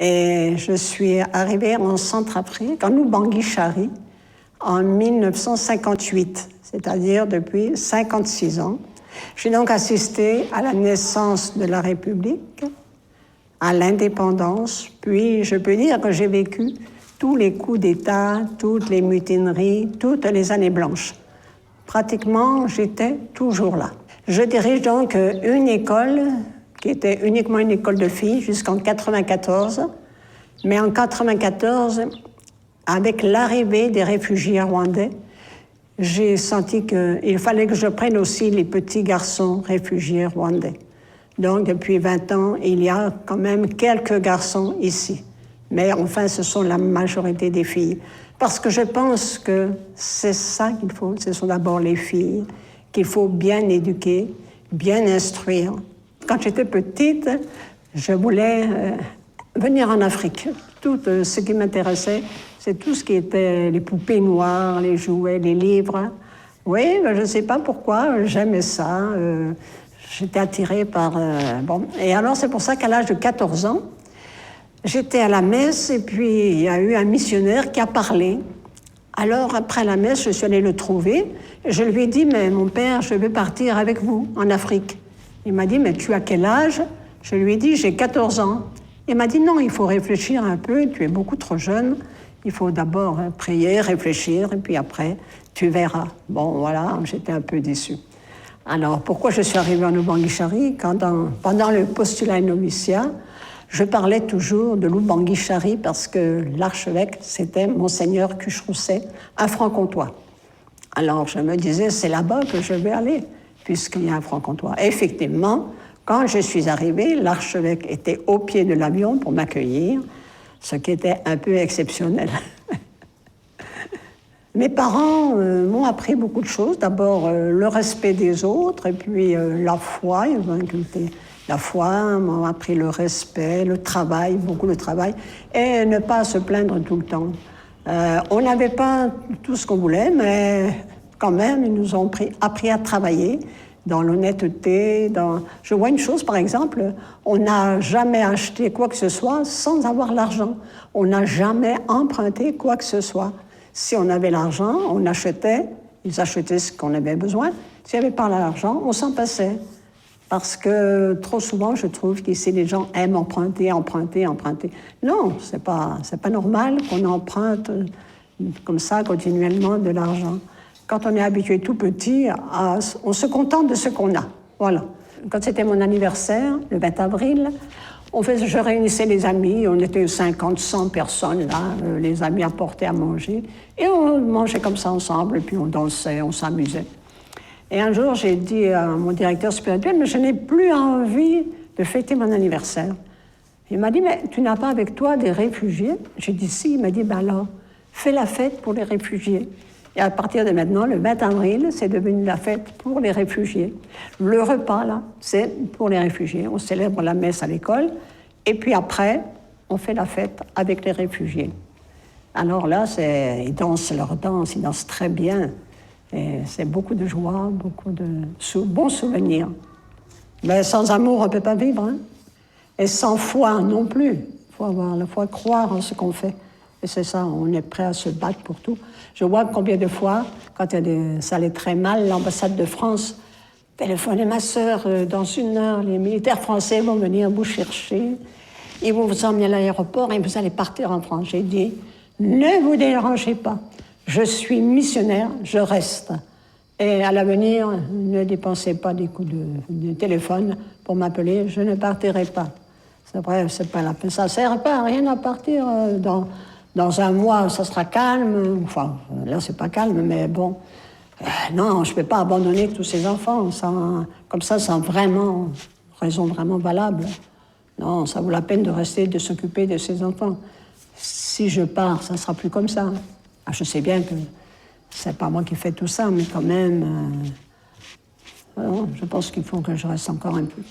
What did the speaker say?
Et je suis arrivée en Centrafrique, en Oubangui-Chari, en 1958, c'est-à-dire depuis 56 ans. J'ai donc assisté à la naissance de la République, à l'indépendance, puis je peux dire que j'ai vécu tous les coups d'État, toutes les mutineries, toutes les années blanches. Pratiquement, j'étais toujours là. Je dirige donc une école qui était uniquement une école de filles jusqu'en 1994. Mais en 1994, avec l'arrivée des réfugiés rwandais, j'ai senti qu'il fallait que je prenne aussi les petits garçons réfugiés rwandais. Donc, depuis 20 ans, il y a quand même quelques garçons ici. Mais enfin, ce sont la majorité des filles. Parce que je pense que c'est ça qu'il faut. Ce sont d'abord les filles qu'il faut bien éduquer, bien instruire. Quand j'étais petite, je voulais venir en Afrique. Tout ce qui m'intéressait, c'est tout ce qui était les poupées noires, les jouets, les livres. Oui, je ne sais pas pourquoi, j'aimais ça. J'étais attirée par... bon. Et alors, c'est pour ça qu'à l'âge de 14 ans, j'étais à la messe et puis il y a eu un missionnaire qui a parlé. Alors, après la messe, je suis allée le trouver. Et je lui ai dit, mais mon père, je veux partir avec vous en Afrique. Il m'a dit, mais tu as quel âge? Je lui ai dit, j'ai 14 ans. Il m'a dit, non, il faut réfléchir un peu, tu es beaucoup trop jeune. Il faut d'abord prier, réfléchir, et puis après, tu verras. Bon, voilà, j'étais un peu déçue. Alors, pourquoi je suis arrivée en Oubangui-Chari? Pendant le postulat et noviciat, je parlais toujours de l'Oubangui-Chari parce que l'archevêque, c'était Monseigneur Cuche-Rousset, un franc-comtois. Alors, je me disais, c'est là-bas que je vais aller, puisqu'il y a un franc-comtois. Effectivement, quand je suis arrivée, l'archevêque était au pied de l'avion pour m'accueillir, ce qui était un peu exceptionnel. Mes parents m'ont appris beaucoup de choses. D'abord, le respect des autres, et puis la foi. Ils m'ont inculqué la foi, m'ont appris le respect, le travail, beaucoup de travail, et ne pas se plaindre tout le temps. On n'avait pas tout ce qu'on voulait, mais quand même, ils nous ont appris à travailler dans l'honnêteté. Je vois une chose, par exemple, on n'a jamais acheté quoi que ce soit sans avoir l'argent. On n'a jamais emprunté quoi que ce soit. Si on avait l'argent, on achetait, ils achetaient ce qu'on avait besoin. S'il n'y avait pas l'argent, on s'en passait. Parce que trop souvent, je trouve qu'ici, les gens aiment emprunter. Non, c'est pas normal qu'on emprunte comme ça continuellement de l'argent. Quand on est habitué tout petit, on se contente de ce qu'on a. Voilà. Quand c'était mon anniversaire, le 20 avril, je réunissais les amis, on était 50, 100 personnes là, les amis apportaient à manger, et on mangeait comme ça ensemble, et puis on dansait, on s'amusait. Et un jour, j'ai dit à mon directeur spirituel, mais je n'ai plus envie de fêter mon anniversaire. Il m'a dit, mais tu n'as pas avec toi des réfugiés? J'ai dit, si. Il m'a dit, ben alors, fais la fête pour les réfugiés. Et à partir de maintenant, le 20 avril, c'est devenu la fête pour les réfugiés. Le repas, là, c'est pour les réfugiés. On célèbre la messe à l'école, et puis après, on fait la fête avec les réfugiés. Alors là, ils dansent leur danse, ils dansent très bien. Et c'est beaucoup de joie, beaucoup de bons souvenirs. Mais sans amour, on ne peut pas vivre. Hein? Et sans foi non plus. Il faut avoir la foi, croire en ce qu'on fait. Et c'est ça, on est prêt à se battre pour tout. Je vois combien de fois, quand ça allait très mal, l'ambassade de France téléphonait ma sœur, dans 1 heure, les militaires français vont venir vous chercher. Ils vont vous emmener à l'aéroport et vous allez partir en France. J'ai dit, ne vous dérangez pas. Je suis missionnaire, je reste. Et à l'avenir, ne dépensez pas des coups de téléphone pour m'appeler, je ne partirai pas. C'est vrai, c'est pas la peine. Ça ne sert pas à rien à partir. Dans 1 mois, ça sera calme. Enfin, là, c'est pas calme, mais bon. Non, je ne peux pas abandonner tous ces enfants comme ça, sans raison vraiment valable. Non, ça vaut la peine de rester, de s'occuper de ces enfants. Si je pars, ça ne sera plus comme ça. Je sais bien que c'est pas moi qui fais tout ça, mais quand même, je pense qu'il faut que je reste encore un peu.